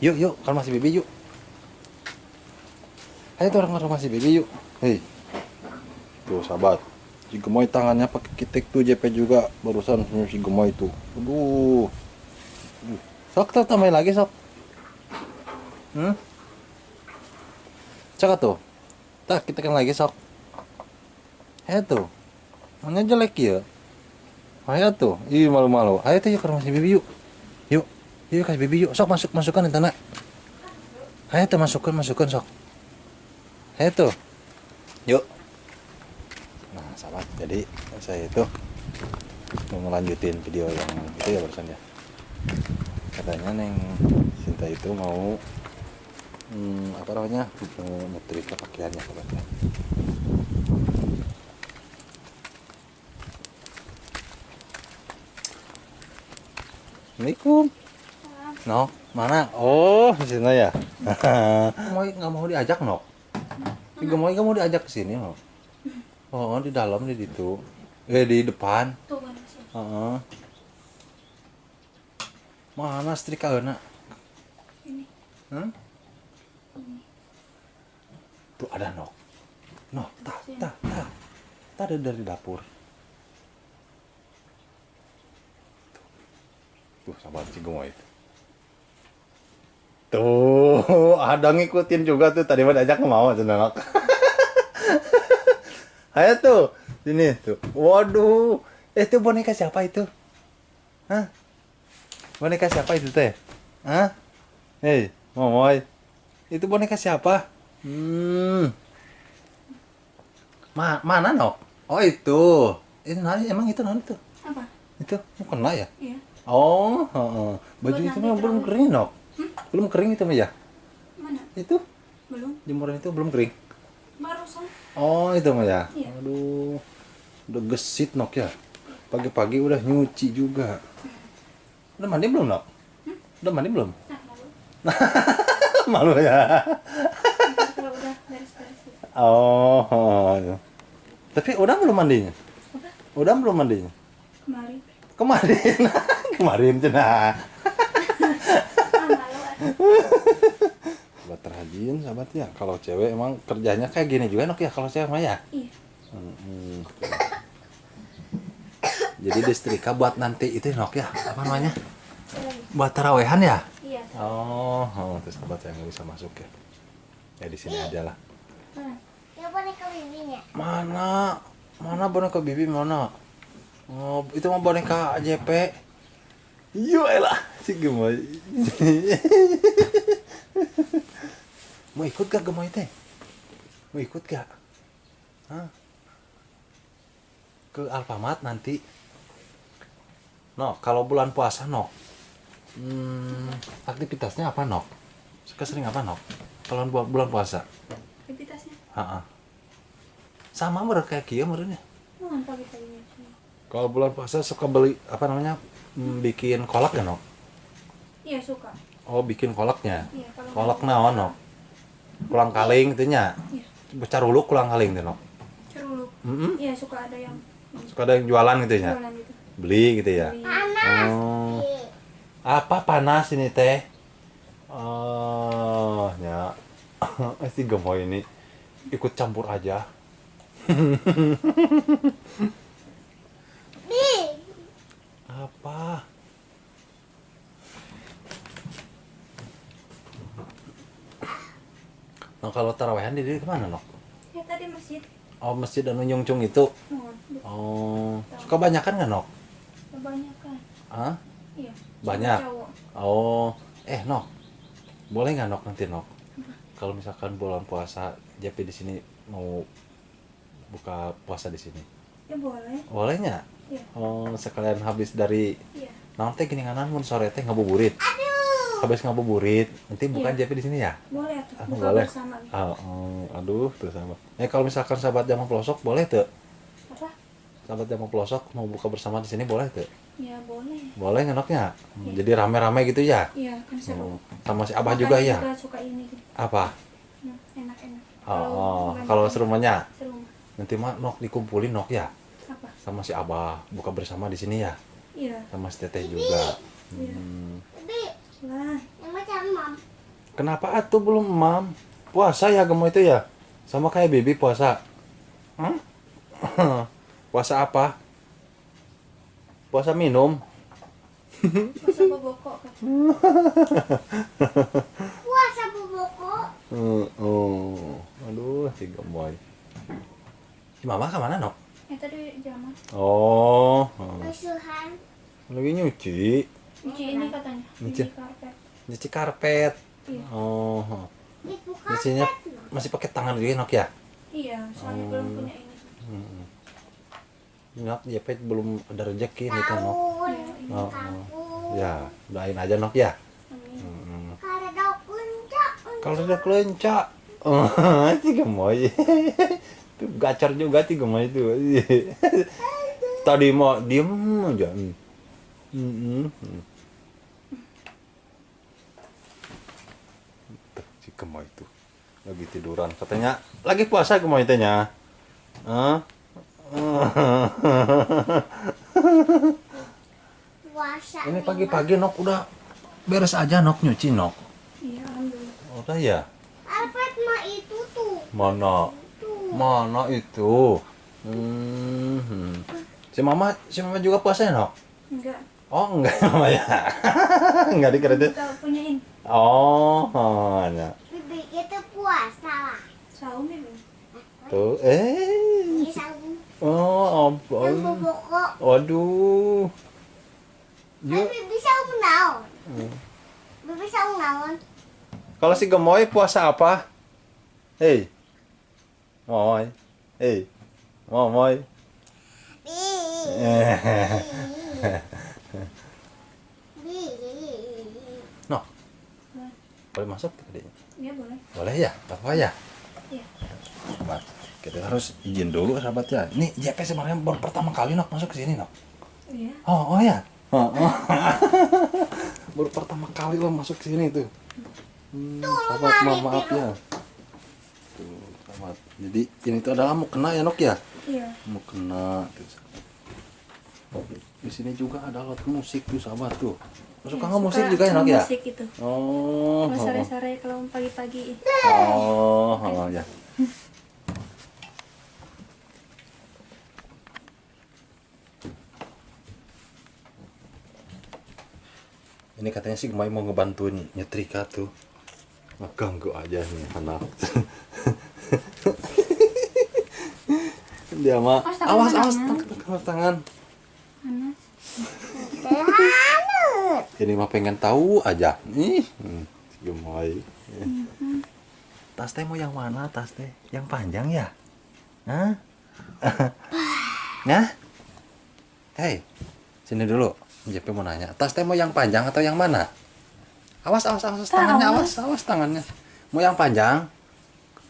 Yuk, yuk, kan masih Bibi yuk. Ayo tuh orang masih Bibi yuk. Hei, tuh sahabat. Si Gemoy tangannya pakai kitek tuh JP juga barusan si Gemoy tuh. Aduh. Sok tuh tambahin lagi sok. Hmm? Cek tuh. Tak kita kan lagi sok. Ayo tuh. Mana jelek ya? Ayo tuh. Ih malu-malu. Ayo tuh yuk ke rumah si Bibi yuk. Yuk. Yuk kasih Bibi yuk. Sok masukkan di tanah. Ayo tuh masukkan sok. Ayo tuh. Yuk. Nah, sahabat. Jadi saya itu mau melanjutin video yang itu ya barusan ya. Katanya Neng Sinta itu mau apa namanya? Mau nyetrika pakaiannya sahabatnya. Assalamualaikum. Nok, mana? Oh, di sini ya. Gemoy nggak mau diajak, Nok. Si Gemoy nggak mau diajak ke sini, Nok. Oh, di dalam di situ. Di depan. Tuh mana sih? Heeh. Mana setrikaeuna? Ini. Hmm? Tuh ada, Nok. Nok, tah. Tah dari dapur. Tuh, sahabat si Gemoy. Tuh, ada ngikutin juga tuh. Tadi mah diajak mau cenah, Nok. Ayo tuh, sini tuh. Waduh, itu boneka siapa itu? Hah? Boneka siapa itu teh? Hah? Hei, Momoy. Itu boneka siapa? Mana no? Oh itu. Itu nari emang itu nari tuh. Apa? Itu mau kena ya? Iya. Oh, heeh. Baju Buat itu nanti mah belum terawih. kering no. Belum kering itu mah ya? Mana? Itu Belum. jemuran itu belum kering. Barusan. Oh itu mah ya. Iya. Aduh, udah gesit nok ya. Pagi-pagi udah nyuci juga. Udah mandi belum nok? Udah mandi belum? Nah, lalu. Malu ya. Ntar kalau udah beres-beres gitu. Oh. Tapi udah belum mandinya? Udah. Udah belum mandinya? Kemarin. Kemarin. Kemarin cenah. Ah, malu ah. Sahabat terhajin sahabat ya. Kalau cewek emang kerjanya kayak gini juga nok ya kalau cewek mah ya. Iya. Jadi disetrika buat nanti itu nok ya. Apa namanya? Terawih. Buat tarawehan ya? Iya. Oh, terus sahabat saya nggak bisa masuk ya. Ya di sini aja lah. Mana? Ya boneka bibinya. Mana boneka Bibi mana? Oh, itu mah boneka JP. Iya elah, si Gemoy. Mau ikut gak Gemoy teh? Mau ikut gak? Hah? Ke Alfamart nanti. No, kalau bulan puasa no. Aktivitasnya apa no? Kesering apa no? Kalau bulan puasa? Aktivitasnya. Ha-ha. Sama menurut kayak kia menurutnya. Mohon pagi-paginya. Kalau bulan puasa suka beli apa namanya? Bikin kolak gak no? Iya, suka. Oh, bikin kolaknya. Iya, kalau Kolak naon no? Kulang kaling gitu nya. Iya. Becaruluk kulang kaling tuh no. Ceruluk. Mm-mm. Iya, suka ada yang Suka ada yang jualan gitu ya. jualan gitu. Beli gitu ya. Beli. Oh. Apa panas ini teh? Oh, ya. Si Gemoy ini ikut campur aja. Bi. Apa? Nah, kalau tarawehan di kemana nok? Ya tadi masjid. Oh, masjid dan Nyungcung itu. Mohon. Oh, suka banyakan nggak nok? Kebanyakan. Hah? Iya. Banyak. Cowok. Oh, nok. Boleh nggak nok nanti nok? Kalau misalkan bulan puasa JP di sini mau buka puasa di sini, Ya boleh. bolehnya? Iya. Oh, sekalian habis dari Iya. nanti gini kanan mun sore teh ngabuburit. Habis ngabuburit, nanti bukan Iya. JP di sini ya? Boleh tuh. Ah, Buka boleh. bersama gitu. Aduh, tuh sahabat. Kalau misalkan sahabat yang mau pelosok boleh tuh. Apa? Sahabat yang mau pelosok mau buka bersama di sini boleh tuh. Ya boleh. Boleh ngenoknya. Iya. Jadi rame-rame gitu ya. Iya, kan seru. Sama si Abah Makanya juga ya. juga suka ini gitu. Apa? Nah, enak-enak. Kalau serumahnya seru. nanti mah nok dikumpulin nok ya. Apa? Sama si Abah buka bersama di sini ya. Iya. Sama si Teteh juga. Iya. Hmm. Bi. Lah. Yang macam mam. Kenapa atuh belum mam? Puasa ya gemoy itu ya? Sama kayak Bibi puasa. Hah? Puasa apa? Puasa minum. Masa bobokok kan? Puasa boboko. Oh, aduh si gemoy. Si mama kemana nok? Tadi jaman. Oh, Musuhan. lagi nyuci. Cuci ini katanya. Cuci. Cuci karpet. Nyuci karpet. Iya. Oh, Itu nyucinya karpet. masih pakai tangan juga nok ya? Iya, soalnya belum punya ini. Nok, jepit belum ada rezeki nih kan nok. Tahun. Oh, Kampung. ya, doain aja nok ya. Amin. Karena daun puncak. Kalau udah kelenca, oh, si gemoy. Tuh gacor juga si gemoy itu. Tadi mau diem aja. Si gemoy itu lagi tiduran. Katanya lagi puasa gemoy tanya. Hah? Puasa. Ini pagi-pagi nok udah beres aja nok nyuci nok. Iya, alhamdulillah. Udah ya? Karpet mah itu tuh. Mana? Tuh. Mana itu? Si mama juga puasa ya nok? Enggak. Oh enggak mama ya? Enggak dikira itu. Enggak punyain. Oh, hanya Bibi kita puasa lah. Saum ya, Bang? tuh. Ini saung. Oh, Yang ampun. boboko. Waduh. Yuk. Bibi saung naon. Bibi saung naon. Kalau si gemoy puasa apa? Hei. Moy. Hei. Moy. No. Boleh masuk adiknya? Iya, boleh. Boleh ya? Apa ya? Iya. Sahabat, kita harus izin dulu sahabat ya. Ini JP sebenarnya baru pertama kali nok masuk ke sini nok. Iya. Oh ya. Oh. Baru pertama kali lo masuk ke sini tuh. Sahabat maaf ya. Tuh, sahabat. Jadi ini tuh adalah mau kena ya nok ya. Iya. Mau kena. Di sini juga ada alat musik tuh sahabat tuh. Suka nggak musik juga ya nok ya? Musik itu. Oh. Kalau sore-sore kalau pagi-pagi. Oh, ya. Ini katanya sih Gemay mau ngebantuin nyetrika tuh. Ngeganggu aja nih anak. Dia mah awas tangan. Panas. Ini mah pengen tahu aja. Ih, si Gemay. Tas teh mau yang mana tas teh? Yang panjang ya? Hah? Nah? Hei, sini dulu. JP mau nanya. Tas teh mau yang panjang atau yang mana? Awas tangannya, awas tangannya. Mau yang panjang?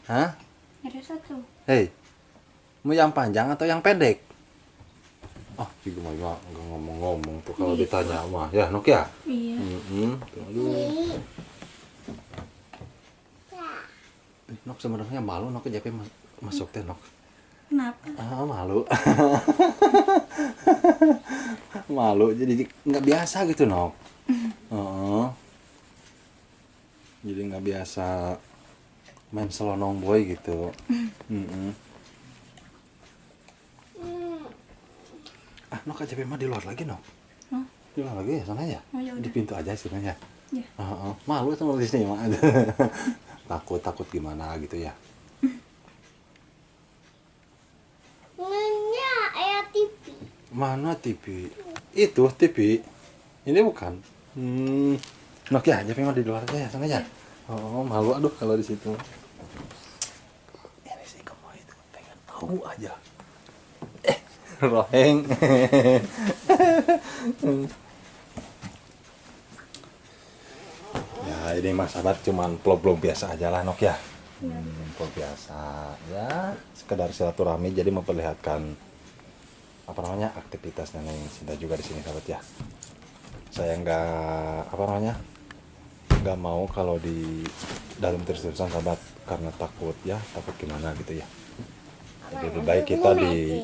Hah? Ada satu. Hei, mau yang panjang atau yang pendek? Oh, si Gemay mah nggak ngomong-ngomong tuh kalau ditanya mah. Ya, Nok ya? Iya. Tuh, aduh. Nok sebenarnya malu Nok JP masuk teh Nok. Kenapa? Malu. Malu jadi nggak biasa gitu Nok. Jadi nggak biasa main selonong boy gitu. Nok aja mah di luar lagi Nok. Di luar lagi ya sana ya. Oh, ya Di udah. pintu aja sih ya. Iya. Malu sama di sini mah. takut gimana gitu ya. Nanya ayah TV. Mana TV? Itu TV. Ini bukan. Nok ya, jadi mah di luar aja ya, sana ya. Oh, malu aduh kalau di situ. Ini sih kamu itu pengen tahu aja. Roheng. Ya, ini mas sahabat cuman vlog biasa aja lah Nok ya. Vlog biasa ya, sekedar silaturahmi jadi memperlihatkan apa namanya aktivitas nenek Sinta juga di sini sahabat ya. Saya nggak mau kalau di dalam terus-terusan sahabat karena takut gimana gitu ya. Jadi lebih baik kita di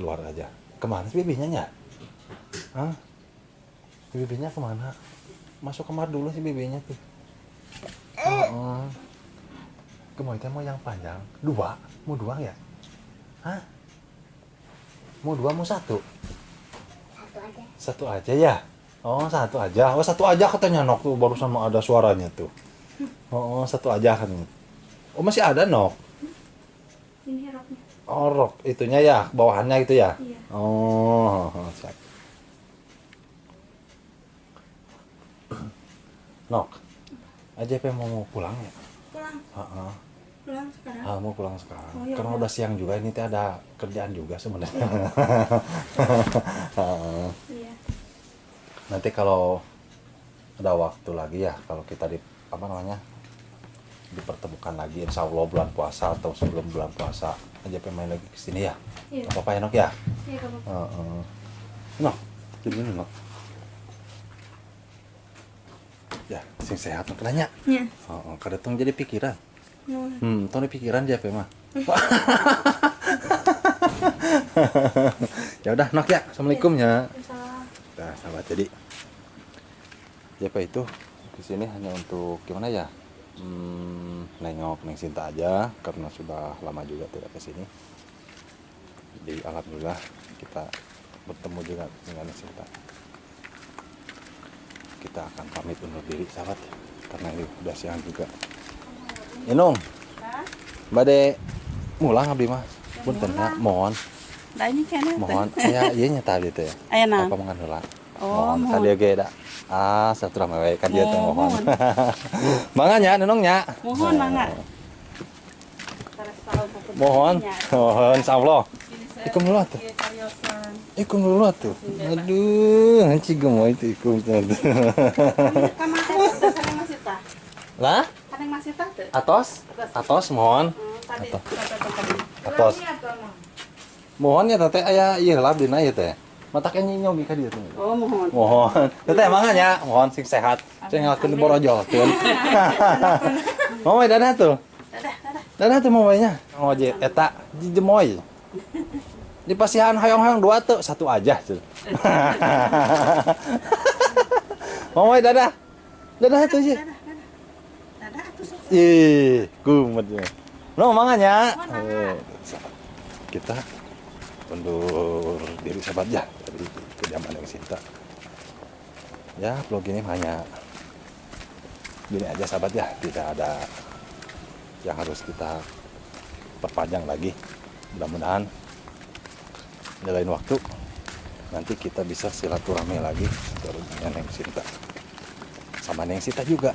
luar aja. Kemana sih bibinya ya? Hah? Bibinya kemana? masuk kamar dulu si bibinya tuh. Gemoy teh mau yang panjang. 2? Mau 2 ya? Hah? Mau 2 mau 1? Satu aja. 1 aja ya? Oh 1 aja. Oh 1 aja katanya Nok tuh barusan mau ada suaranya tuh. Oh 1 aja kan. Oh masih ada Nok. Ini roknya. Oh rok itunya ya, bawahannya gitu ya? Iya. Oh siap. Nok, aja mau pulang ya? Pulang. Heeh. Pulang sekarang. Mau pulang sekarang. Oh, ya Karena udah. udah siang juga ini teh ada kerjaan juga sebenarnya. Heeh. Iya. Nanti kalau ada waktu lagi ya, kalau kita dipertemukan lagi insya Allah bulan puasa atau sebelum bulan puasa aja main lagi ke sini ya. Iya. Gak apa-apa ya Nok ya? Iya, Kak Bapak. Heeh. Nok, jadi gini Nok. Ya, sing sehat Nok nanya. Iya. Kadang jadi pikiran. Tong di pikiran aja mah. Ya udah Nok ya, assalamualaikum ya. Salah. Nah, sahabat jadi JP itu di sini hanya untuk gimana ya? Nengok Neng Sinta aja karena sudah lama juga tidak ke sini. Jadi alhamdulillah kita bertemu juga dengan Neng Sinta. Kita akan pamit undur diri sahabat karena ini udah siang juga. Inung, bade mulang abdi mah. Punten ya, mohon. Da ini kene. Mohon aya ieu nya tadi teh. Aya naon? Apa mangan heula? Oh, Mohon mohon. ka dieu ge da. Saturah mewe ka dieu teh mohon. Mohon. Mangga nya Nunung nya. Mohon mangga. Mohon. Mohon insyaallah. Ikum dulu atuh. Ikum dulu atuh. Aduh, cigemoy teh ikum teh. Kama eta masih tah. Lah, Kadang masih tah teu? atos. Atos mohon. Tadi Atau. tadi. Atos. Mohon ya teh aya ieu heula dina ieu teh. Matak nyogi ka dieu teh. Oh, mohon. Mohon. Teh mangga nya, mohon sing sehat. Sing ngelakeun borojolkeun. Momoy dadah tuh. Dadah tuh momoynya. Ngoje eta jemoy. Di pasihan hoyong-hoyong 2 tuh, 1 aja tuh. Momoy dadah. Dadah tuh sih. Dadah atuh sok. Ih, kumet ya. No manganya. Kita undur diri sahabat ya dari kediaman yang Sinta. Ya, vlog ini hanya gini aja sahabat ya, tidak ada yang harus kita perpanjang lagi. Mudah-mudahan di lain waktu nanti kita bisa silaturahmi lagi dengan Neng Sinta sama Neng Sinta juga.